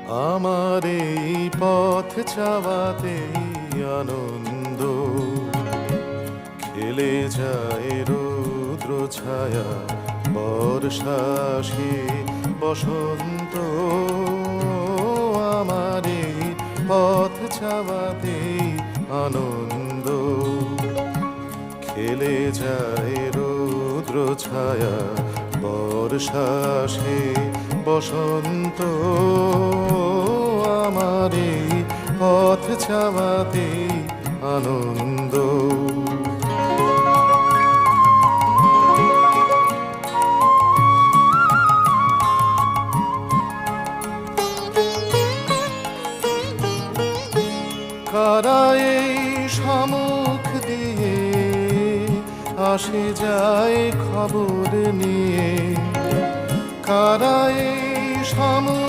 আমার এই পথ চাওয়াতেই আনন্দ, খেলে যায় রৌদ্র ছায়া, বর্ষা সে বসন্ত। আমার এই পথ চাওয়াতেই আনন্দ, খেলে যায় রৌদ্র ছায়া, বর্ষা সে বসন্ত। আমার এই পথ চাওয়াতেই আনন্দ। কারা এই সম্মুখ দিয়ে আসে যায় খবর নিয়ে, কারা এই